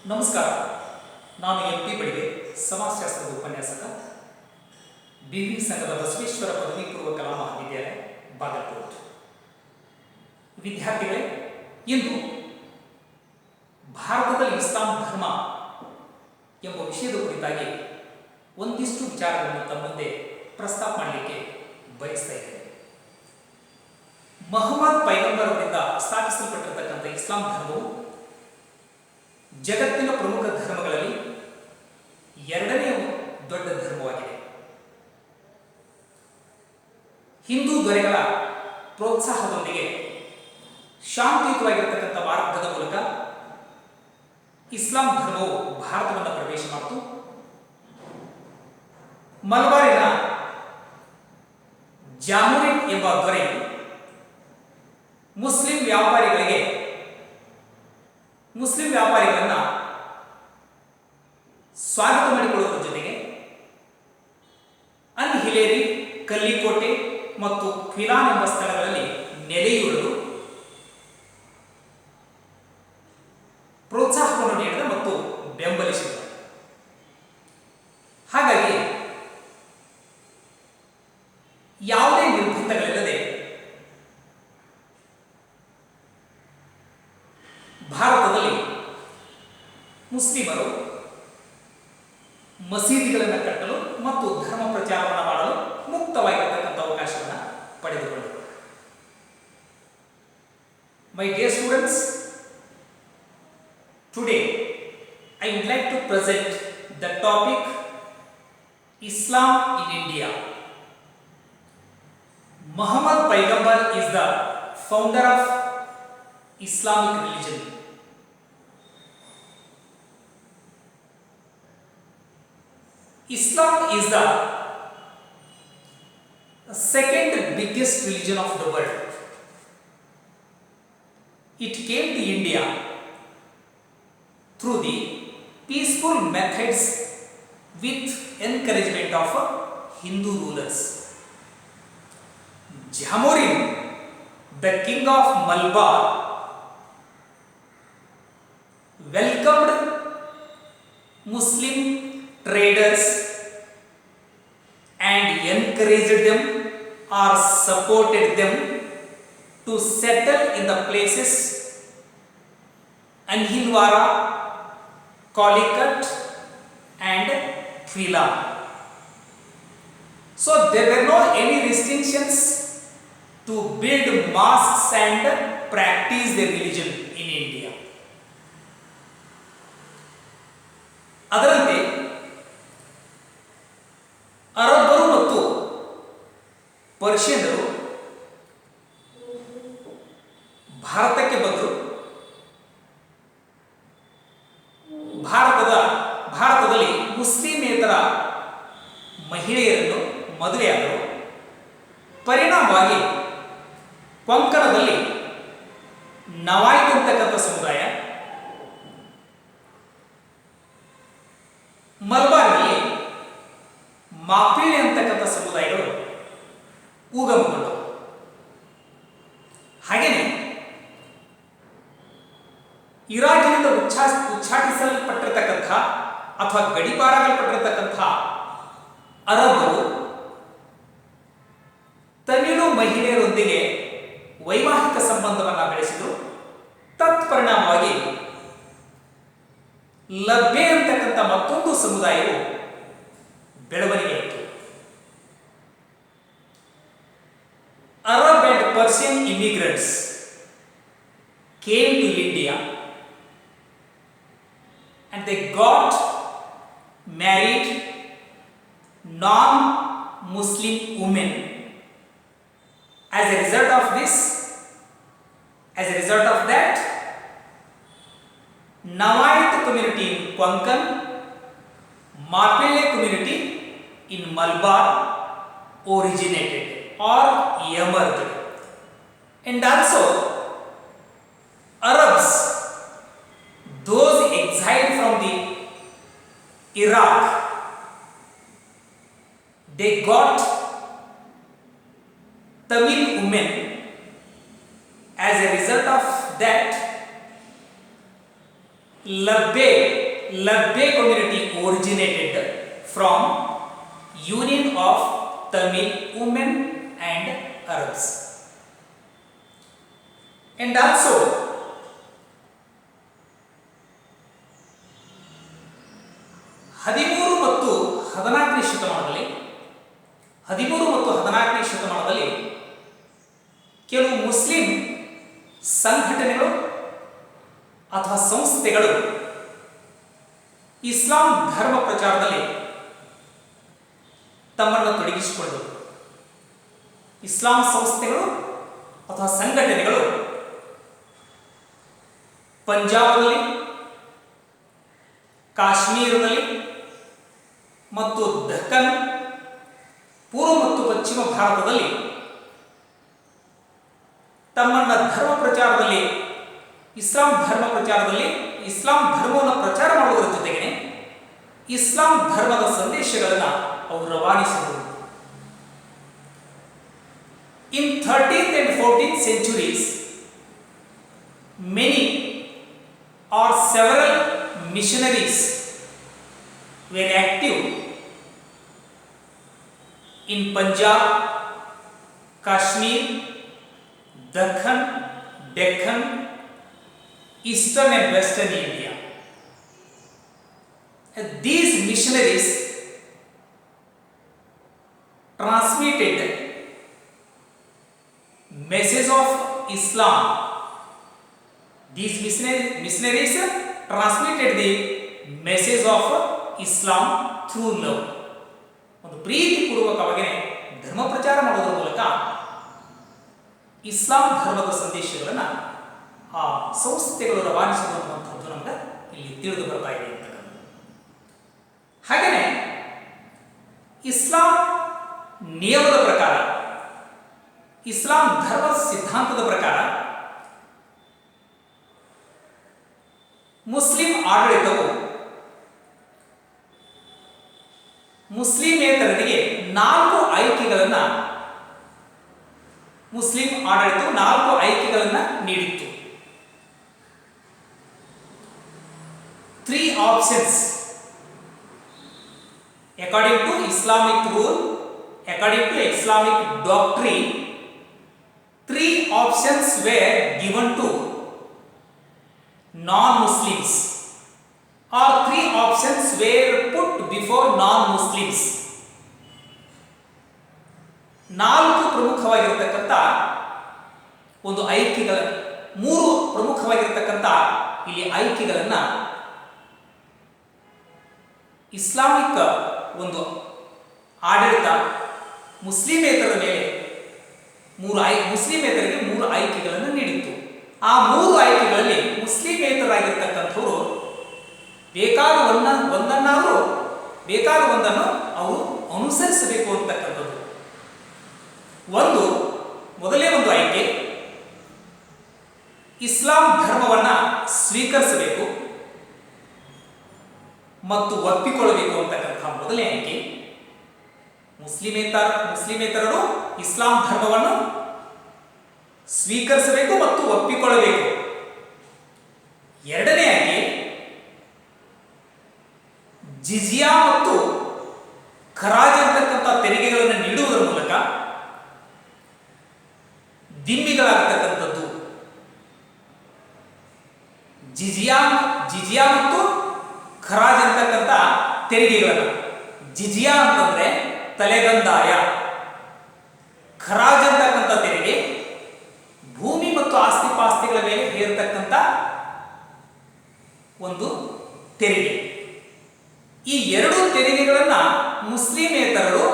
ನಮಸ್ಕಾರ. ನಾನು ಎಂ.ಪಿ. ಬಡಿಗೆ, ಸಮಾಜಶಾಸ್ತ್ರದ ಉಪನ್ಯಾಸಕ, ಬಿ.ವಿ. ಸಂಘದ ಬಸವೇಶ್ವರ ಪದವಿ ಪೂರ್ವ ಕಲಾ ಮಹಾವಿದ್ಯಾಲಯ, ಬಾಗಲಕೋಟ್. ವಿದ್ಯಾರ್ಥಿಗಳೇ, ಇಂದು ಭಾರತದಲ್ಲಿ ಇಸ್ಲಾಂ ಧರ್ಮ ಎಂಬ ವಿಷಯದ ಕುರಿತಾಗಿ ಒಂದಿಷ್ಟು ವಿಚಾರಗಳನ್ನು ತಮ್ಮ ಮುಂದೆ ಪ್ರಸ್ತಾಪ ಮಾಡಲಿಕ್ಕೆ ಬಯಸ್ತಾ ಇದ್ದೇನೆ. ಮೊಹಮ್ಮದ್ ಪೈಗಂಬರ್ ಅವರಿಂದ ಸ್ಥಾಪಿಸಲ್ಪಟ್ಟಿರತಕ್ಕಂಥ ಇಸ್ಲಾಂ ಧರ್ಮವು ಜಗತ್ತಿನ ಪ್ರಮುಖ ಧರ್ಮಗಳಲ್ಲಿ ಎರಡನೇ ದೊಡ್ಡ ಧರ್ಮವಾಗಿದೆ. ಹಿಂದೂ ದೊರೆಗಳ ಪ್ರೋತ್ಸಾಹದೊಂದಿಗೆ ಶಾಂತಿಯುತವಾಗಿರತಕ್ಕಂಥ ಮಾರ್ಗದ ಮೂಲಕ ಇಸ್ಲಾಂ ಧರ್ಮವು ಭಾರತವನ್ನು ಪ್ರವೇಶ ಮಾಡಿತು. ಮಲಬಾರಿನ ಜಾಮುರಿನ್ ಎಂಬ ದೊರೆ ಮುಸ್ಲಿಂ ವ್ಯಾಪಾರಿಗಳನ್ನ ಸ್ವಾಗತ ಮಾಡಿಕೊಳ್ಳುವುದರ ಜೊತೆಗೆ ಅಲ್ ಹಿಲೇರಿ, ಕಲ್ಲಿಕೋಟೆ ಮತ್ತು ಕ್ವಿಲಾನ್ ಎಂಬ ಸ್ಥಳಗಳಲ್ಲಿ ನೆಲೆಯೂರಲು ಪ್ರೋತ್ಸಾಹವನ್ನು ನೀಡಿದ ಮತ್ತು ಬೆಂಬಲಿಸಿದ. ಹಾಗಾಗಿ ಯಾವುದೇ ನಿರ್ಬಂಧಗಳಿಲ್ಲದೆ ಭಾರತದಲ್ಲಿ ಮುಸ್ಲಿಮರು ಮಸೀದಿಗಳನ್ನು ಕಟ್ಟಲು ಮತ್ತು ಧರ್ಮ ಪ್ರಚಾರವನ್ನು ಮಾಡಲು ಮುಕ್ತವಾಗಿರತಕ್ಕಂಥ ಅವಕಾಶವನ್ನು ಪಡೆದುಕೊಂಡರು. My dear students, today I would like to present the topic Islam in India. Muhammad Paigambar is the founder of Islamic religion. Islam is the second biggest religion of the world. It came to India through the peaceful methods with encouragement of Hindu rulers. Jamurin, the king of Malabar, welcomed Muslim traders and encouraged them or supported them to settle in the places Anhilwara, Calicut and Quillan. So there were no any restrictions to build mosques and practice their religion in India. ಅದರಂತೆ ಅರಬ್ಬರು ಮತ್ತು ಪರ್ಷಿಯನ್ನರು ಭಾರತಕ್ಕೆ ಬಂದರು. ಭಾರತದಲ್ಲಿ ಮುಸ್ಲಿಮೇತರ ಮಹಿಳೆಯರನ್ನು ಮದುವೆಯಾದರು. ಪರಿಣಾಮವಾಗಿ ಕೊಂಕಣದಲ್ಲಿ ನವಾಯಿತ್ ಅಂತಕ್ಕಂಥ ಸಮುದಾಯ, ಮಲಬಾರ್ನಲ್ಲಿ ಮಾಪಿಳ್ಳಿ ಅಂತಕ್ಕಂಥ ಸಮುದಾಯಗಳು ಉಗಮಗೊಂಡವು. ಹಾಗೆಯೇ ಇರಾಕಿನಿಂದ ಉಚ್ಚಾಟಿಸಲ್ಪಟ್ಟಿರತಕ್ಕಂಥ ಅಥವಾ ಗಡಿಪಾರಾಗಲ್ಪಟ್ಟಿರತಕ್ಕಂಥ ಅರಬ್ಬರು ತಮಿಳು ಮಹಿಳೆಯರೊಂದಿಗೆ ವೈವಾಹಿಕ ಸಂಬಂಧವನ್ನು ಬೆಳೆಸಿದರು. ತತ್ಪರಿಣಾಮವಾಗಿ ಲಬ್ಬೆ ಅಂತಕ್ಕಂಥ ಮತ್ತೊಂದು ಸಮುದಾಯವು ಬೆಳವಣಿಗೆಯಾಯಿತು. Arab and Persian immigrants came to India and they got married non-Muslim women. As a result of that, Navaite community in Konkan, Mapille community in Malabar originated or emerged. And also Arabs, those exiled from the Iraq, they got Tamil women. As a result of that, Labbe, Labbe community originated from union of Tamil women and Arabs. And also, ಹದಿಮೂರು ಮತ್ತು ಹದಿನಾಲ್ಕನೇ ಶತಮಾನದಲ್ಲಿ ಕೆಲವು Muslim ಸಂಘಟನೆಗಳು ಅಥವಾ ಸಂಸ್ಥೆಗಳು ಇಸ್ಲಾಂ ಧರ್ಮ ಪ್ರಚಾರದಲ್ಲಿ ತಮ್ಮನ್ನು ತೊಡಗಿಸಿಕೊಂಡರು. ಇಸ್ಲಾಂ ಸಂಸ್ಥೆಗಳು ಅಥವಾ ಸಂಘಟನೆಗಳು ಪಂಜಾಬಲ್ಲಿ, ಕಾಶ್ಮೀರದಲ್ಲಿ ಮತ್ತು ದಕ್ಕನ್, ಪೂರ್ವ ಮತ್ತು ಪಶ್ಚಿಮ ಭಾರತದಲ್ಲಿ ತಮ್ಮನ್ನ ಧರ್ಮ ಪ್ರಚಾರದಲ್ಲಿ ಇಸ್ಲಾಂ ಧರ್ಮವನ್ನು ಪ್ರಚಾರ ಮಾಡುವುದರ ಜೊತೆಗೆ ಇಸ್ಲಾಂ ಧರ್ಮದ ಸಂದೇಶಗಳನ್ನು ಅವರು ರವಾನಿಸಿದರು. ಇನ್ 13th and 14th centuries, many or several missionaries were active in Punjab, Kashmir, Deccan, Eastern and Western India. And these missionaries transmitted message of Islam. These missionaries transmitted the message of Islam through love. ಒಂದು ಪ್ರೀತಿಪೂರ್ವಕವಾಗಿ ಧರ್ಮ ಪ್ರಚಾರ ಮಾಡುವುದರ ಮೂಲಕ ಇಸ್ಲಾಂ ಧರ್ಮದ ಸಂದೇಶಗಳನ್ನು ಆ ಸಂಸ್ಥೆಗಳು ರವಾನಿಸುವಂಥದ್ದು ನಮಗೆ ಇಲ್ಲಿ ತಿಳಿದು ಬರ್ತಾ ಇದೆ ಅಂತಕ್ಕಂಥದ್ದು. ಹಾಗೆಯೇ ಇಸ್ಲಾಂ ನಿಯಮದ ಪ್ರಕಾರ, ಇಸ್ಲಾಂ ಧರ್ಮ ಸಿದ್ಧಾಂತದ ಪ್ರಕಾರ ಮುಸ್ಲಿಂ ಆಡಳಿತವು ಮುಸ್ಲಿಮೇತರರಿಗೆ 4 ಆಯ್ಕೆಗಳನ್ನು ನೀಡಿತ್ತು. 3 options according to Islamic rule, according to Islamic doctrine. 3 options were given to non-Muslims, or 3 options were put before non-Muslims. 4 ಪ್ರಮುಖವಾಗಿರತಕ್ಕಂಥ ಒಂದು ಆಯ್ಕೆಗಳ 3 ಪ್ರಮುಖವಾಗಿರತಕ್ಕಂಥ ಇಲ್ಲಿ ಆಯ್ಕೆಗಳನ್ನು ಇಸ್ಲಾಮಿಕ್ ಒಂದು ಆಡಳಿತ ಮುಸ್ಲಿಮೇತರ ಮೇಲೆ ಮುಸ್ಲಿಮೇತರಿಗೆ 3 ಆಯ್ಕೆಗಳನ್ನು ನೀಡಿತ್ತು. ಆ 3 ಆಯ್ಕೆಗಳಲ್ಲಿ ಮುಸ್ಲಿಮೇತರಾಗಿರ್ತಕ್ಕಂಥವರು ಬೇಕಾದ ಒಂದನ್ನು ಅವರು ಅನುಸರಿಸಬೇಕು ಅಂತಕ್ಕಂಥದ್ದು. ಮೊದಲೇ ಒಂದು ಆಯ್ಕೆ, ಇಸ್ಲಾಂ ಧರ್ಮವನ್ನು ಸ್ವೀಕರಿಸಬೇಕು ಮತ್ತು ಒಪ್ಪಿಕೊಳ್ಳಬೇಕು ಅಂತಕ್ಕಂಥ ಮೊದಲನೇ ಆಯ್ಕೆ. ಮುಸ್ಲಿಮೇತರರು ಇಸ್ಲಾಂ ಧರ್ಮವನ್ನು ಸ್ವೀಕರಿಸಬೇಕು ಮತ್ತು ಒಪ್ಪಿಕೊಳ್ಳಬೇಕು. ಎರಡನೇ ಆಯ್ಕೆ, ಜಿಜಿಯಾ ಮತ್ತು ಖರಾಜ್ ಅಂತಕ್ಕಂಥ ತೆರಿಗೆಗಳನ್ನು ನೀಡುವುದರ ಮೂಲಕ ದಿಮ್ಮಿಗಳಾಗತಕ್ಕಂಥದ್ದು. ಜಿಜಿಯಾ ಮತ್ತು ಖರಾಜ್ ಅಂತಕ್ಕಂಥ ತೆರಿಗೆಗಳನ್ನು, ಜಿಜಿಯಾ ಅಂತಂದ್ರೆ ತಲೆಗಂದಾಯ, ಖರಾಜ್ ಅಂತಕ್ಕಂಥ ತೆರಿಗೆ ಭೂಮಿ ಮತ್ತು ಆಸ್ತಿಪಾಸ್ತಿಗಳ ಮೇಲೆ ಹೇರತಕ್ಕಂಥ ಒಂದು ತೆರಿಗೆ. ಈ 2 ತೆರಿಗೆಗಳನ್ನು ಮುಸ್ಲಿಮೇತರರು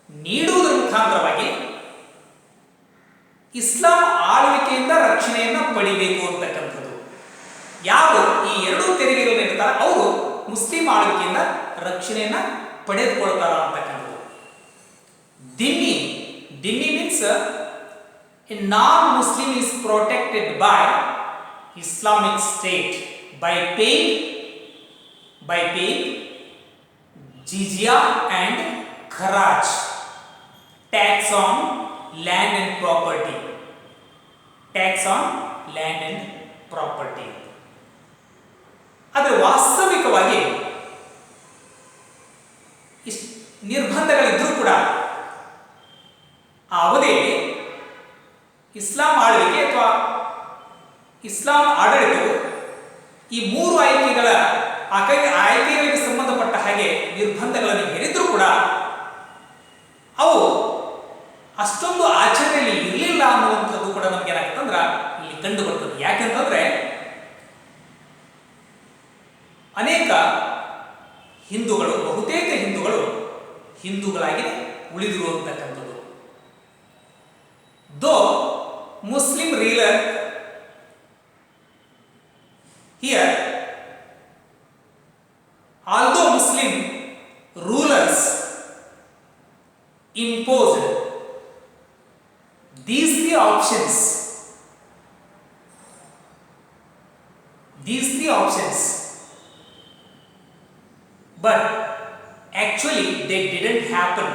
ನೀಡುವುದರ ಮುಖಾಂತರವಾಗಿ ಇಸ್ಲಾಂ ಆಳ್ವಿಕೆಯಿಂದ ರಕ್ಷಣೆಯನ್ನು ಪಡಿಬೇಕು ಅಂತಕ್ಕಂಥದ್ದು. ಯಾರು ಈ 2 ತೆರಿಗೆಗಳನ್ನು ಇರ್ತಾರೆ ಅವರು ಮುಸ್ಲಿಂ ಆಳ್ವಿಕೆಯಿಂದ ರಕ್ಷಣೆಯನ್ನು ಪಡೆದುಕೊಳ್ತಾರ ಅಂತಕ್ಕಂಥದ್ದು. ದಿಮ್ಮಿ means a non-Muslim is protected by Islamic State by paying jizya and kharaj, tax on land and property. ಆದರೆ ವಾಸ್ತವಿಕವಾಗಿ ನಿರ್ಬಂಧಗಳಿದ್ದರೂ ಕೂಡ ಆ ಅವಧಿಯಲ್ಲಿ ಇಸ್ಲಾಂ ಆಳ್ವಿಕೆ ಅಥವಾ ಇಸ್ಲಾಂ ಆಡಳಿತವು ಈ ಮೂರು ಆಯ್ಕೆಗಳಿಗೆ ಸಂಬಂಧಪಟ್ಟ ಹಾಗೆ ನಿರ್ಬಂಧಗಳನ್ನು ಹೇರಿದ್ರೂ ಕೂಡ ಅವು ಅಷ್ಟೊಂದು ಆಚರಣೆಯಲ್ಲಿ ಇರಲಿಲ್ಲ ಅನ್ನುವಂಥದ್ದು ಕೂಡ ನಮ್ಗೆ ಏನಾಗ್ತಂದ್ರೆ ಇಲ್ಲಿ ಕಂಡು ಬರ್ತದೆ. ಯಾಕೆಂತಂದ್ರೆ ಅನೇಕ ಹಿಂದೂಗಳು, ಬಹುತೇಕ ಹಿಂದೂಗಳಾಗಿ ಉಳಿದಿರುವಂತಕ್ಕಂಥದ್ದು. Though Muslim ruler here, although Muslim rulers imposed these three options, but actually they didn't happen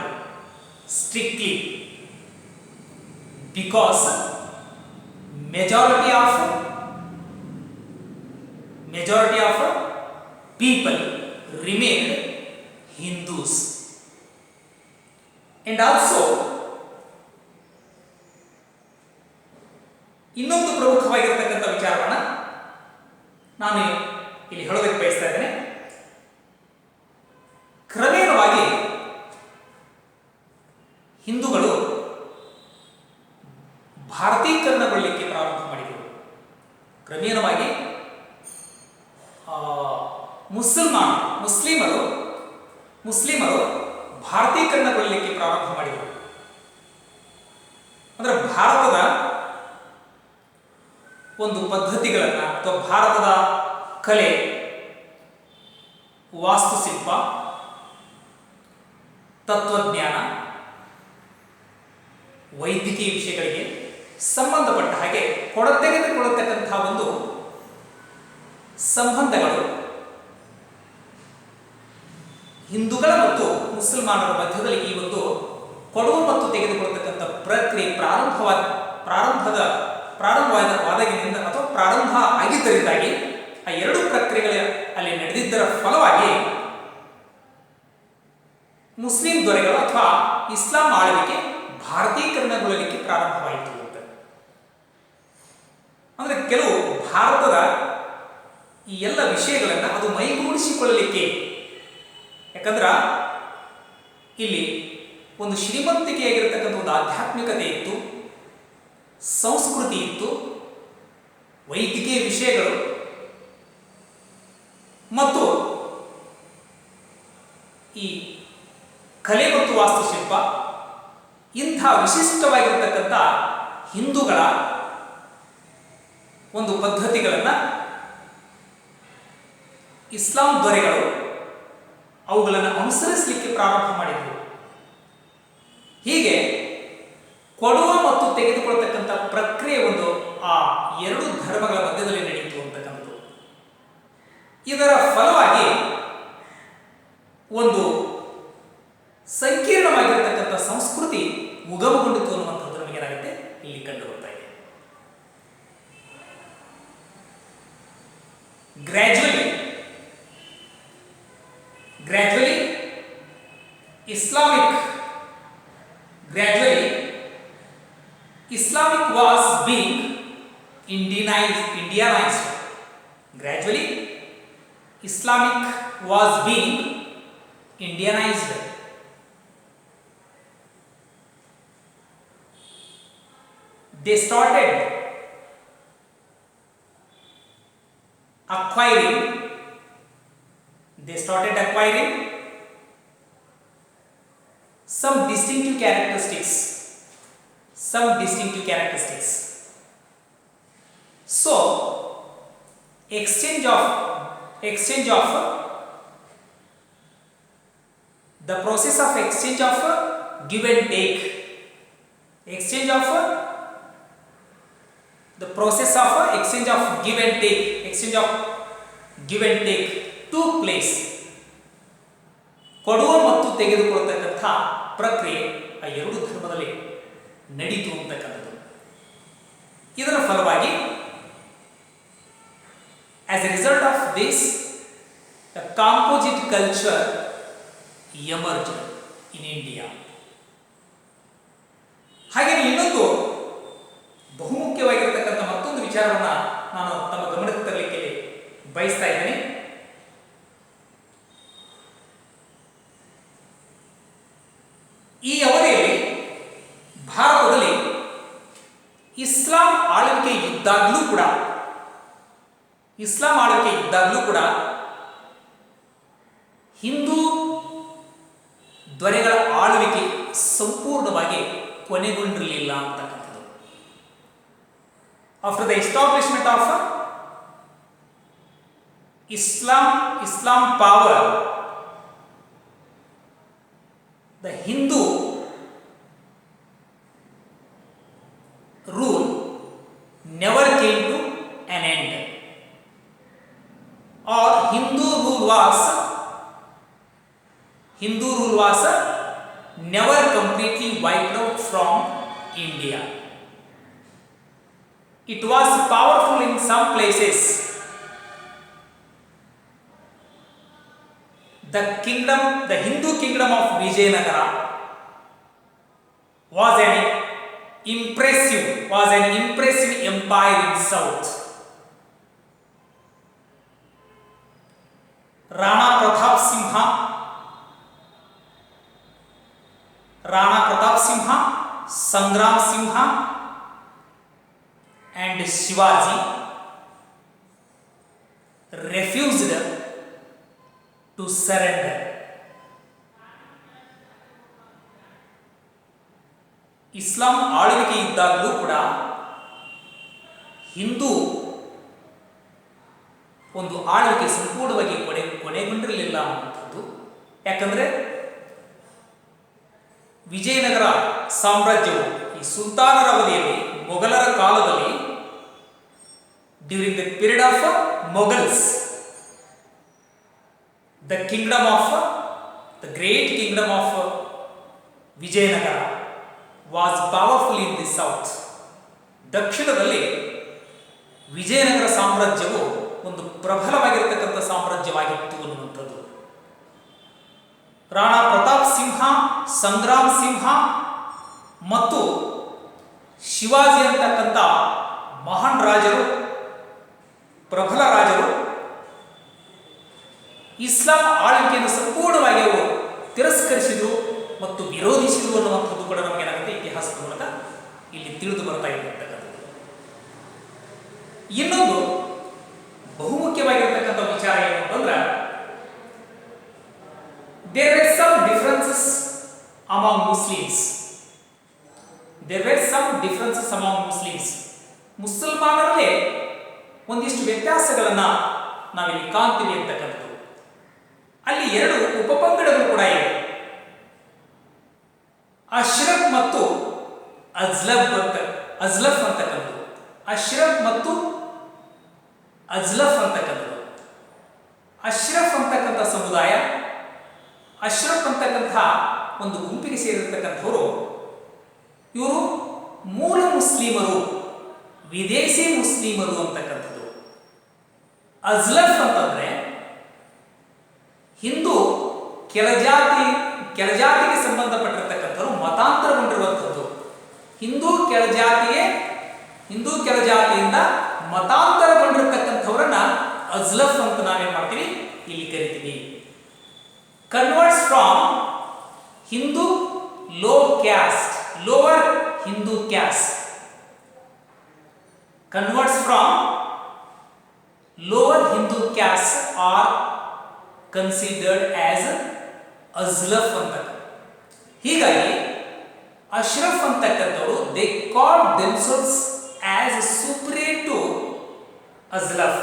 strictly, because majority of people remained Hindus. And also ಇನ್ನೊಂದು ಪ್ರಮುಖವಾಗಿರತಕ್ಕಂಥ ವಿಚಾರವನ್ನು ನಾನು ಇಲ್ಲಿ ಹೇಳೋದಕ್ಕೆ ಬಯಸ್ತಾ ಇದ್ದೇನೆ. ಕ್ರಮೇಣವಾಗಿ ಹಿಂದೂಗಳು ಭಾರತೀಕರಣಗೊಳ್ಳಲಿಕ್ಕೆ ಪ್ರಾರಂಭ ಮಾಡಿದರು. ಕ್ರಮೇಣವಾಗಿ ಮುಸ್ಲಿಮರು ಭಾರತೀಕರಣಗೊಳ್ಳಲಿಕ್ಕೆ ಪ್ರಾರಂಭ ಮಾಡಿದರು. ಅಂದರೆ ಭಾರತದ ಒಂದು ಪದ್ಧತಿಗಳನ್ನು ಅಥವಾ ಭಾರತದ ಕಲೆ, ವಾಸ್ತುಶಿಲ್ಪ, ತತ್ವಜ್ಞಾನ, ವೈದ್ಯಕೀಯ ವಿಷಯಗಳಿಗೆ ಸಂಬಂಧಪಟ್ಟ ಹಾಗೆ ತೆಗೆದುಕೊಳ್ಳತಕ್ಕಂತಹ ಒಂದು ಸಂಬಂಧಗಳು ಹಿಂದೂಗಳ ಮತ್ತು ಮುಸಲ್ಮಾನರ ಮಧ್ಯದಲ್ಲಿ ಈ ಒಂದು ಕೊಡುವ ಮತ್ತು ತೆಗೆದುಕೊಳ್ಳತಕ್ಕಂಥ ಪ್ರಕ್ರಿಯೆ ಪ್ರಾರಂಭವಾದಾಗಿನಿಂದ ಅಥವಾ ಪ್ರಾರಂಭ ಆಗಿದ್ದರಿಂದಾಗಿ ಆ ಎರಡು ಪ್ರಕ್ರಿಯೆಗಳ ಅಲ್ಲಿ ನಡೆದಿದ್ದರ ಫಲವಾಗಿ ಮುಸ್ಲಿಂ ದೊರೆಗಳು ಅಥವಾ ಇಸ್ಲಾಂ ಆಳ್ವಿಕೆ ಭಾರತೀಕರಣಗೊಳ್ಳಲಿಕ್ಕೆ ಪ್ರಾರಂಭವಾಯಿತು ಅಂತ. ಅಂದರೆ ಕೆಲವು ಭಾರತದ ಈ ಎಲ್ಲ ವಿಷಯಗಳನ್ನು ಅದು ಮೈಗೂಡಿಸಿಕೊಳ್ಳಲಿಕ್ಕೆ, ಯಾಕಂದ್ರೆ ಇಲ್ಲಿ ಒಂದು ಶ್ರೀಮಂತಿಕೆಯಾಗಿರತಕ್ಕಂಥ ಒಂದು ಆಧ್ಯಾತ್ಮಿಕತೆ ಇತ್ತು, ಸಂಸ್ಕೃತಿ ಇತ್ತು, ವೈದ್ಯಕೀಯ ವಿಷಯಗಳು ಮತ್ತು ಈ ಕಲೆ ಮತ್ತು ವಾಸ್ತುಶಿಲ್ಪ ಇಂಥ ವಿಶಿಷ್ಟವಾಗಿರತಕ್ಕಂಥ ಹಿಂದೂಗಳ ಒಂದು ಪದ್ಧತಿಗಳನ್ನು ಇಸ್ಲಾಂ ದೊರೆಗಳು ಅವುಗಳನ್ನು ಅನುಸರಿಸಲಿಕ್ಕೆ ಪ್ರಾರಂಭ ಮಾಡಿದರು. ಹೀಗೆ ಕೊಡುವ ಮತ್ತು ತೆಗೆದುಕೊಳ್ಳತಕ್ಕಂಥ ಪ್ರಕ್ರಿಯೆ ಒಂದು ಆ ಎರಡು ಧರ್ಮಗಳ ಮಧ್ಯದಲ್ಲಿ ನಡೆಯಿತು ಅಂತಕ್ಕಂಥದ್ದು. ಇದರ ಫಲವಾಗಿ ಒಂದು ಸಂಕೀರ್ಣವಾಗಿರತಕ್ಕಂಥ ಸಂಸ್ಕೃತಿ ಉಗಮಗೊಂಡಿತು ಅನ್ನುವಂಥದ್ದು ನಮಗೇನಾಗುತ್ತೆ ಇಲ್ಲಿ ಕಂಡು ಬರ್ತಾ ಇದೆ. Gradually Islamic was being Indianized. Gradually Islamic was being Indianized. They started acquiring some distinctive characteristics. So exchange of the process of exchange of give and take, the process of exchange of give and take took place. ಕೊಡುವ ಮತ್ತು ತೆಗೆದುಕೊಳ್ಳತಕ್ಕಂಥ ಪ್ರಕ್ರಿಯೆ ಆ ಎರಡು ಧರ್ಮದಲ್ಲಿ ನಡೀತು ಅಂತಕ್ಕಂಥದ್ದು. ಇದರ ಫಲವಾಗಿ as a result of this composite culture emerge in India. ಹಾಗೆ ಇನ್ನೊಂದು ಬಹುಮುಖ್ಯವಾಗಿರತಕ್ಕಂಥ ಮತ್ತೊಂದು ವಿಚಾರವನ್ನು ನಾನು ತಮ್ಮ ಗಮನಕ್ಕೆ ತರಲಿಕ್ಕೆ ಬಯಸ್ತಾ ಇದ್ದೇನೆ. ಈ ಅವಧಿಯಲ್ಲಿ ಭಾರತದಲ್ಲಿ ಇಸ್ಲಾಂ ಆಳ್ವಿಕೆ ಇದ್ದಾಗಲೂ ಕೂಡ ಹಿಂದೂ ದೊರೆಗಳ ಆಳ್ವಿಕೆ ಸಂಪೂರ್ಣವಾಗಿ ಕೊನೆಗೊಂಡಿರಲಿಲ್ಲ ಅಂತಕ್ಕಂಥದ್ದು. After the establishment of Islam power, the Hindu rule never came to an end, or Hindu rule was never completely wiped out from India. It was powerful in some places. The Hindu kingdom of Vijayanagara was an impressive empire in south. Rana Pratap Singha, Sangram Singha and Shivaji refused to surrender. ಇಸ್ಲಾಂ ಆಳ್ವಿಕೆ ಇದ್ದಾಗಲೂ ಕೂಡ ಹಿಂದೂ ಒಂದು ಆಳ್ವಿಕೆ ಸಂಪೂರ್ಣವಾಗಿ ಕೊನೆಗೊಂಡಿರಲಿಲ್ಲ ಅನ್ನುವಂಥದ್ದು. ಯಾಕಂದರೆ ವಿಜಯನಗರ ಸಾಮ್ರಾಜ್ಯವು ಈ ಸುಲ್ತಾನರ ಅವಧಿಯಲ್ಲಿ ಮೊಘಲರ ಕಾಲದಲ್ಲಿ during the period of Mughals, the great kingdom of Vijayanagara was powerful in the south. ದಕ್ಷಿಣದಲ್ಲಿ ವಿಜಯನಗರ ಸಾಮ್ರಾಜ್ಯವು ಒಂದು ಪ್ರಬಲವಾಗಿರತಕ್ಕಂಥ ಸಾಮ್ರಾಜ್ಯವಾಗಿತ್ತು ಅನ್ನುವಂಥದ್ದು. ರಾಣಾ ಪ್ರತಾಪ್ ಸಿಂಹ, ಸಂಗ್ರಾಮ್ ಸಿಂಹ ಮತ್ತು ಶಿವಾಜಿ ಅಂತಕ್ಕಂಥ ಮಹಾನ್ ರಾಜರು, ಪ್ರಬಲ ರಾಜರು ಇಸ್ಲಾಂ ಆಳ್ವಿಕೆಯನ್ನು ಸಂಪೂರ್ಣವಾಗಿ ಅವರು ತಿರಸ್ಕರಿಸಿದರು ಮತ್ತು ವಿರೋಧಿಸಿದರು ಅನ್ನುವಂಥದ್ದು ಕೂಡ ನಮಗೇನಾಗುತ್ತೆ ಇತಿಹಾಸದ ಮೂಲಕ ಇಲ್ಲಿ ತಿಳಿದು ಬರ್ತಾ ಇದೆ ಅಂತಕ್ಕಂಥದ್ದು. ಇನ್ನೊಂದು ಬಹುಮುಖ್ಯವಾಗಿರತಕ್ಕಂಥ ವಿಚಾರ ಏನು ಅಂತಂದ್ರೆ, there were some differences among Muslims. ಮುಸಲ್ಮಾನರಲ್ಲೇ ಒಂದಿಷ್ಟು ವ್ಯತ್ಯಾಸಗಳನ್ನು ನಾವಿಲ್ಲಿ ಕಾಣ್ತೀವಿ ಅಂತಕ್ಕಂಥದ್ದು. ಅಲ್ಲಿ ಎರಡು ಉಪಪಂಗಡಗಳು ಕೂಡ ಇವೆ. ಅಶ್ರಫ್ ಮತ್ತು ಅಜ್ಲಫ್ ಅಂತಕ್ಕಂಥದ್ದು. ಅಶ್ರಫ್ ಮತ್ತು ಅಜ್ಲಫ್ ಅಂತಕ್ಕಂಥದ್ದು. ಅಶ್ರಫ್ ಅಂತಕ್ಕಂಥ ಸಮುದಾಯ, ಅಶ್ರಫ್ ಅಂತಕ್ಕಂಥ ಒಂದು ಗುಂಪಿಗೆ ಸೇರಿರ್ತಕ್ಕಂಥವರು, ಇವರು ಮೂಲ ಮುಸ್ಲಿಮರು, ವಿದೇಶಿ ಮುಸ್ಲಿಮರು ಅಂತಕ್ಕಂಥದ್ದು. ಅಜ್ಲಫ್ ಅಂತಂದ್ರೆ ಹಿಂದೂ ಕೆಳಜಾತಿಗೆ ಸಂಬಂಧಪಟ್ಟಿರ್ತಕ್ಕಂಥವ್ರು ಮತಾಂತರಗೊಂಡಿರುವಂಥದ್ದು. ಹಿಂದೂ ಕೆಳಜಾತಿಯಿಂದ ಮತಾಂತರಗೊಂಡಿರ್ತಕ್ಕಂಥವ್ರನ್ನ ಅಜ್ಲಫ್ ಅಂತ ನಾವೇನ್ ಮಾಡ್ತೀವಿ ಇಲ್ಲಿ ಕರಿತೀವಿ. Converts from Hindu lower Hindu caste, converts from lower Hindu caste are considered as ಅಜ್ಲಫ್ ಅಂತ. ಹೀಗಾಗಿ Ashraf ಅಂತಕ್ಕಂಥವರು they called themselves as superior to ಅಜ್ಲಫ್.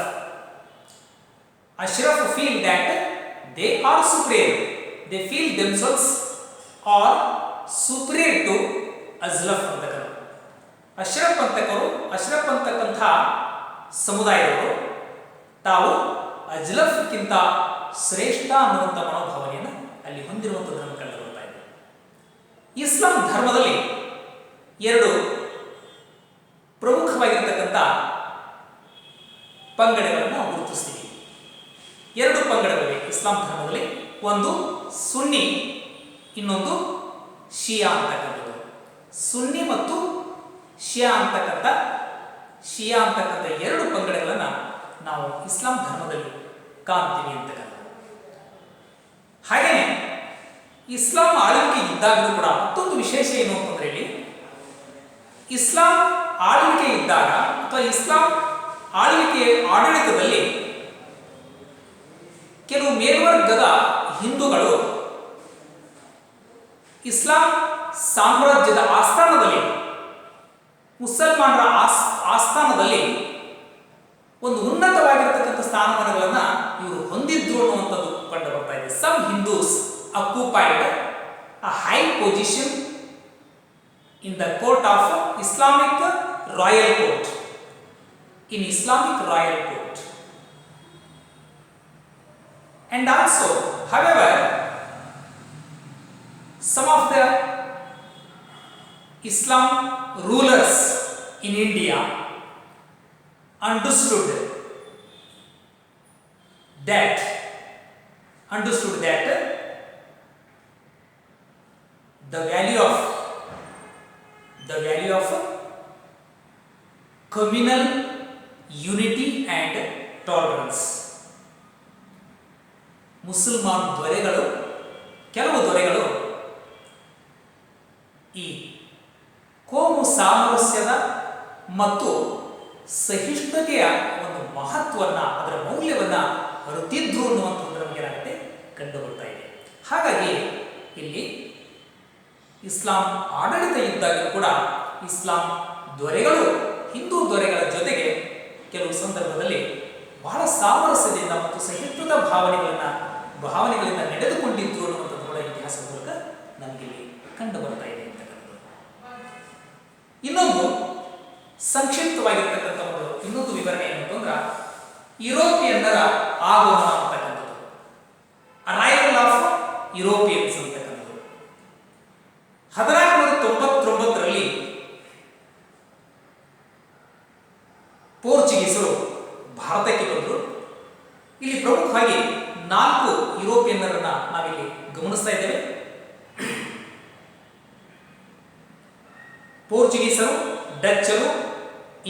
Ashraf feel that they are superior. They feel themselves are superior to ಅಜ್ಲಫ್ ಅಂತಕ್ಕಂಥ. ಅಶ್ರಫ್ ಅಂತಕ್ಕಂಥ ಸಮುದಾಯದವರು ತಾವು ಅಜ್ಲಫ್ಗಿಂತ ಶ್ರೇಷ್ಠ ಅನ್ನುವಂಥ ಮನೋಭಾವನೆಯನ್ನು ಅಲ್ಲಿ ಹೊಂದಿರುವಂಥದ್ದು ನಮಗೆ ಕಂಡು ಬರ್ತಾ ಇದೆ. ಇಸ್ಲಾಂ ಧರ್ಮದಲ್ಲಿ ಎರಡು ಪ್ರಮುಖವಾಗಿರತಕ್ಕಂಥ ಪಂಗಡಗಳನ್ನು ನಾವು ಗುರುತಿಸ್ತೀವಿ. ಎರಡು ಪಂಗಡಗಳಿವೆ ಇಸ್ಲಾಂ ಧರ್ಮದಲ್ಲಿ. ಒಂದು ಸುನ್ನಿ, ಇನ್ನೊಂದು ಶಿಯಾ ಅಂತಕ್ಕಂಥದ್ದು. ಸುನ್ನಿ ಮತ್ತು ಶಿಯಾ ಅಂತಕ್ಕಂಥ ಎರಡು ಪಂಗಡಗಳನ್ನು ನಾವು ಇಸ್ಲಾಂ ಧರ್ಮದಲ್ಲಿ ಕಾಣ್ತೀವಿ ಅಂತಕ್ಕಂಥದ್ದು. ಹಾಗೆಯೇ ಇಸ್ಲಾಂ ಆಳ್ವಿಕೆ ಇದ್ದಾಗಲೂ ಕೂಡ ಮತ್ತೊಂದು ವಿಶೇಷ ಏನು ಅಂತಂದ್ರೆ, ಇಲ್ಲಿ ಇಸ್ಲಾಂ ಆಳ್ವಿಕೆ ಇದ್ದಾಗ ಅಥವಾ ಇಸ್ಲಾಂ ಆಡಳಿತದಲ್ಲಿ ಕೆಲವು ಮೇಲ್ವರ್ಗದ ಹಿಂದೂಗಳು ಇಸ್ಲಾಂ ಸಾಮ್ರಾಜ್ಯದ ಆಸ್ಥಾನದಲ್ಲಿ, ಮುಸಲ್ಮಾನರ ಆಸ್ಥಾನದಲ್ಲಿ ಒಂದು ಉನ್ನತವಾಗಿರತಕ್ಕಂಥ ಸ್ಥಾನಮಾನಗಳನ್ನು ಇವರು ಹೊಂದಿದ್ರು ಅನ್ನುವಂಥದ್ದು ಕಂಡು ಬರ್ತಾ ಇದೆ. Some Hindus occupied a high position in the court of Islamic royal court. In Islamic royal court. And also, however, some of the Islam rulers in India understood that the value of communal unity and tolerance. ಮುಸಲ್ಮಾನ್ ಕೆಲವು ದೊರೆಗಳು ಈ ಕೋಮು ಸಾಮರಸ್ಯದ ಮತ್ತು ಸಹಿಷ್ಣುತೆಯ ಒಂದು ಮಹತ್ವವನ್ನು, ಅದರ ಮೌಲ್ಯವನ್ನು ಅರಿತಿದ್ರು ಅನ್ನುವಂಥದ್ದು ನಮಗೇನಾಗುತ್ತೆ ಕಂಡು ಬರ್ತಾ ಇದೆ. ಹಾಗಾಗಿ ಇಲ್ಲಿ ಇಸ್ಲಾಂ ಆಡಳಿತ ಇದ್ದಾಗಲೂ ಕೂಡ ಇಸ್ಲಾಂ ದೊರೆಗಳು ಹಿಂದೂ ದೊರೆಗಳ ಜೊತೆಗೆ ಕೆಲವು ಸಂದರ್ಭದಲ್ಲಿ ಬಹಳ ಸಾಮರಸ್ಯದಿಂದ ಮತ್ತು ಸಹಿಷ್ಣುತ ಭಾವನೆಗಳಿಂದ ನಡೆದುಕೊಂಡಿದ್ರು ಅನ್ನುವಂಥದ್ದು ಕೂಡ ಇತಿಹಾಸ ಮೂಲಕ ನಮಗಿಲ್ಲಿ ಕಂಡು ಬರ್ತಾ ಇದೆ ಅಂತಕ್ಕಂಥದ್ದು. ಇನ್ನೊಂದು ಸಂಕ್ಷಿಪ್ತವಾಗಿರ್ತಕ್ಕಂಥ ಇನ್ನೊಂದು ವಿವರಣೆ ಏನಂತಂದ್ರೆ, ಯುರೋಪಿಯನ್ನರ ಆಗಮನ ಅಂತಕ್ಕಂಥದ್ದು, ಅರೈವಲ್ ಆಫ್ ಯುರೋಪಿಯನ್ಸ್ ಅಂತಕ್ಕಂಥದ್ದು. 1499ರಲ್ಲಿ ಪೋರ್ಚುಗೀಸರು ಭಾರತಕ್ಕೆ ಬಂದರು. ಇಲ್ಲಿ ಪ್ರಮುಖವಾಗಿ 4 ಯುರೋಪಿಯನ್ನರನ್ನ ನಾವಿಲ್ಲಿ ಗಮನಿಸ್ತಾ ಇದ್ದೇವೆ. ಪೋರ್ಚುಗೀಸರು, ಡಚ್ಚರು,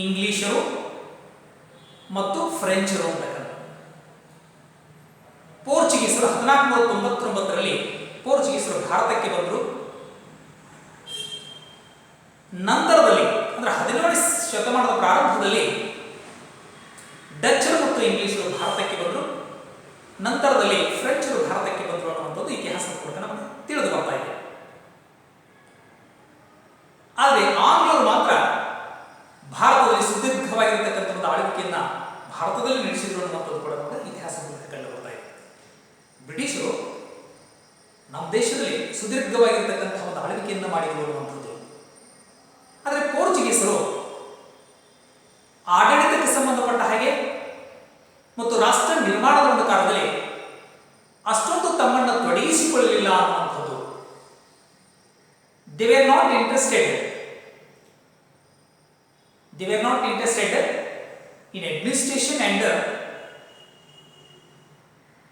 ಇಂಗ್ಲಿಷರು ಮತ್ತು ಫ್ರೆಂಚರು ಅಂತಕ್ಕಂಥ. ಪೋರ್ಚುಗೀಸರು 1499ರಲ್ಲಿ ಪೋರ್ಚುಗೀಸರು ಭಾರತಕ್ಕೆ ಬಂದರು. ನಂತರದಲ್ಲಿ ಅಂದ್ರೆ 17ನೇ ಶತಮಾನದ ಪ್ರಾರಂಭದಲ್ಲಿ ಡಚ್ಚರು ಮತ್ತು ಇಂಗ್ಲಿಷರು ಭಾರತಕ್ಕೆ ಬಂದರು. ನಂತರದಲ್ಲಿ ಫ್ರೆಂಚರು ಭಾರತಕ್ಕೆ ಬಂದರು ಅನ್ನುವಂಥದ್ದು ಇತಿಹಾಸದ ಮೂಲಕ ನಮಗೆ ತಿಳಿದು ಬರ್ತಾ ಇದೆ. ಆದರೆ ಆಂಗ್ಲರು ಮಾತ್ರ ಭಾರತದಲ್ಲಿ ಸುದೀರ್ಘವಾಗಿರತಕ್ಕಂಥ ಒಂದು ಆಳ್ವಿಕೆಯನ್ನ ಭಾರತದಲ್ಲಿ ನಡೆಸಿದ್ರು ಅನ್ನುವಂಥದ್ದು ಕೂಡ ನಮಗೆ ಇತಿಹಾಸದ ಮೂಲಕ ಕಂಡು ಬರ್ತಾ ಇದೆ. ಬ್ರಿಟಿಷರು ನಮ್ಮ ದೇಶದಲ್ಲಿ ಸುದೀರ್ಘವಾಗಿರತಕ್ಕಂಥ ಒಂದು ಆಳ್ವಿಕೆಯನ್ನ ಮಾಡಿದ್ರು ಅನ್ನುವಂಥದ್ದು. ಆದರೆ ಪೋರ್ಚುಗೀಸರು ಆಡಳಿತಕ್ಕೆ ಸಂಬಂಧಪಟ್ಟ ಹಾಗೆ ಮತ್ತು ರಾಷ್ಟ್ರ ನಿರ್ಮಾಣದ ಒಂದು ಕಾಲದಲ್ಲಿ ಅಷ್ಟೊಂದು ತಮ್ಮನ್ನು ತೊಡಗಿಸಿಕೊಳ್ಳಲಿಲ್ಲ ಅನ್ನುವಂಥದ್ದು. They were not interested in administration and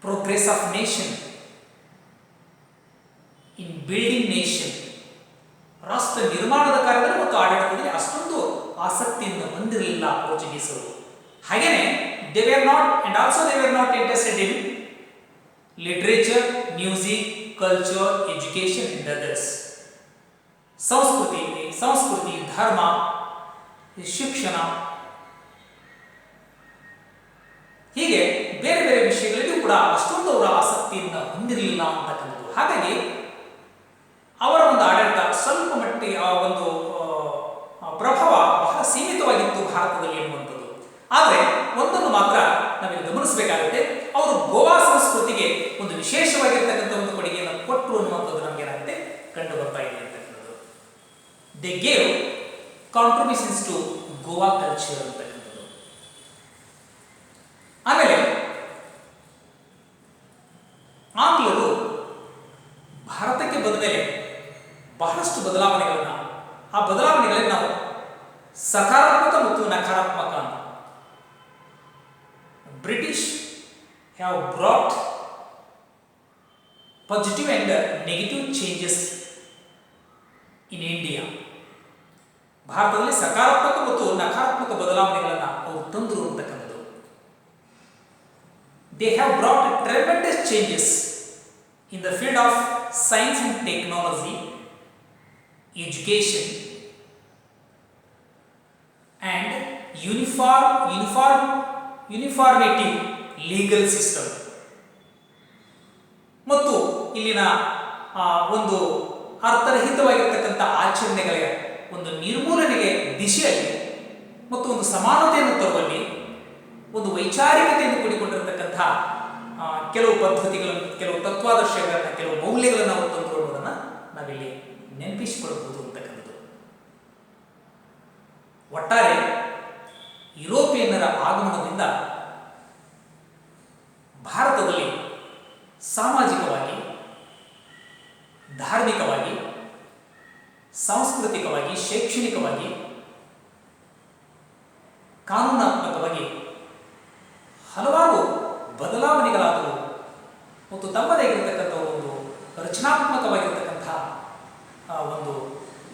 progress of nation, in building nation. ರಾಷ್ಟ್ರ ನಿರ್ಮಾಣದ ಕಾರ್ಯದಲ್ಲಿ ಮತ್ತು ಆಡಳಿತದಲ್ಲಿ ಅಷ್ಟೊಂದು ಆಸಕ್ತಿಯನ್ನು ಹೊಂದಿರಲಿಲ್ಲ ಪೋರ್ಚುಗೀಸರು. ಹಾಗೆಯೇ they were not interested in literature, music, culture, education and others. ಸಂಸ್ಕೃತಿ, ಧರ್ಮ, ಶಿಕ್ಷಣ, ಹೀಗೆ ಬೇರೆ ಬೇರೆ ವಿಷಯಗಳಿಗೂ ಕೂಡ ಅಷ್ಟೊಂದು ಅವರ ಆಸಕ್ತಿಯನ್ನು ಹೊಂದಿರಲಿಲ್ಲ ಅಂತಕ್ಕಂಥದ್ದು. ಹಾಗಾಗಿ ಅವರ ಒಂದು ಆಡಳಿತ ಸ್ವಲ್ಪ ಮಟ್ಟಿಗೆ ಒಂದು ಪ್ರಭಾವ ಬಹಳ ಸೀಮಿತವಾಗಿತ್ತು ಭಾರತದಲ್ಲಿ ಎನ್ನುವಂಥದ್ದು. ಆದರೆ ಒಂದನ್ನು ಮಾತ್ರ ನಾವಿಲ್ಲಿ ಗಮನಿಸಬೇಕಾಗುತ್ತೆ, ಅವರು ಗೋವಾ ಸಂಸ್ಕೃತಿಗೆ ಒಂದು ವಿಶೇಷವಾಗಿರ್ತಕ್ಕಂಥ ಒಂದು ಕೊಡುಗೆಯನ್ನು ಕೊಟ್ಟರು ಅನ್ನುವಂಥದ್ದು ನಮಗೇನಾಗುತ್ತೆ ಕಂಡು ಬರ್ತಾ ಇದೆ ಅಂತಕ್ಕಂಥದ್ದು. They gave contributions to Goa culture ಅಂತಕ್ಕಂಥದ್ದು. ಆಮೇಲೆ ಆಂಗ್ಲರು ಭಾರತಕ್ಕೆ ಬಂದ ಮೇಲೆ ಬಹಳಷ್ಟು ಬದಲಾವಣೆಗಳನ್ನು, ಆ ಬದಲಾವಣೆಗಳಲ್ಲಿ ನಾವು ಸಕಾರಾತ್ಮಕ ಮತ್ತು ನಕಾರಾತ್ಮಕ ಅಂತ. British have brought positive and negative changes in India. ಭಾರತದಲ್ಲಿ ಸಕಾರಾತ್ಮಕ ಮತ್ತು ನಕಾರಾತ್ಮಕ ಬದಲಾವಣೆಗಳನ್ನು ಅವರು ತಂದರು ಅಂತಕ್ಕಂಥದ್ದು. They have brought tremendous changes in the field of science and technology, education, and uniformity legal system. ಮತ್ತು ಇಲ್ಲಿನ ಒಂದು ಅರ್ಥರಹಿತವಾಗಿರ್ತಕ್ಕಂಥ ಆಚರಣೆಗಳ ಒಂದು ನಿರ್ಮೂಲನೆಗೆ ದಿಶೆಯಲ್ಲಿ ಮತ್ತು ಒಂದು ಸಮಾನತೆಯನ್ನು ತರುವಲ್ಲಿ ಒಂದು ವೈಚಾರಿಕತೆಯನ್ನು ಕೂಡಿಕೊಂಡಿರತಕ್ಕಂಥ ಕೆಲವು ಪದ್ಧತಿಗಳನ್ನು, ಕೆಲವು ತತ್ವಾದರ್ಶಗಳನ್ನು, ಕೆಲವು ಮೌಲ್ಯಗಳನ್ನು ಅವರು ತಂದುಕೊಳ್ಳುವುದನ್ನು ನಾವಿಲ್ಲಿ ನೆನಪಿಸಿಕೊಳ್ಳಬಹುದು ಅಂತಕ್ಕಂಥದ್ದು. ಒಟ್ಟಾರೆ ಯುರೋಪಿಯನ್ನರ ಆಗಮನದಿಂದ ಭಾರತದಲ್ಲಿ ಸಾಮಾಜಿಕವಾಗಿ, ಧಾರ್ಮಿಕವಾಗಿ, ಸಾಂಸ್ಕೃತಿಕವಾಗಿ, ಶೈಕ್ಷಣಿಕವಾಗಿ, ಕಾನೂನಾತ್ಮಕವಾಗಿ ಹಲವಾರು ಬದಲಾವಣೆಗಳಾದವು ಮತ್ತು ತಮ್ಮದೇ ಆಗಿರತಕ್ಕಂಥ ಒಂದು ರಚನಾತ್ಮಕವಾಗಿರ್ತಕ್ಕಂಥ ಒಂದು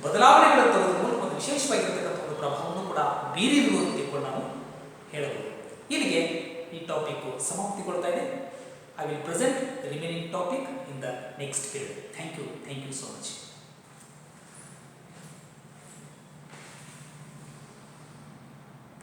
ಬದಲಾವಣೆಗಳನ್ನು ತರುವುದರ ಮೂಲಕ ಒಂದು ವಿಶೇಷವಾಗಿರ್ತಕ್ಕಂಥ ಒಂದು ಪ್ರಭಾವವನ್ನು ಕೂಡ ಬೀರಿರುವುದು ಅಂತ ತಿಳ್ಕೊಂಡು ನಾವು ಹೇಳಬಹುದು. ಇಲ್ಲಿಗೆ ಈ ಟಾಪಿಕ್ ಸಮಾಪ್ತಿಗೊಳ್ತಾ ಇದೆ. I will present the remaining topic in the next period. Thank you so much.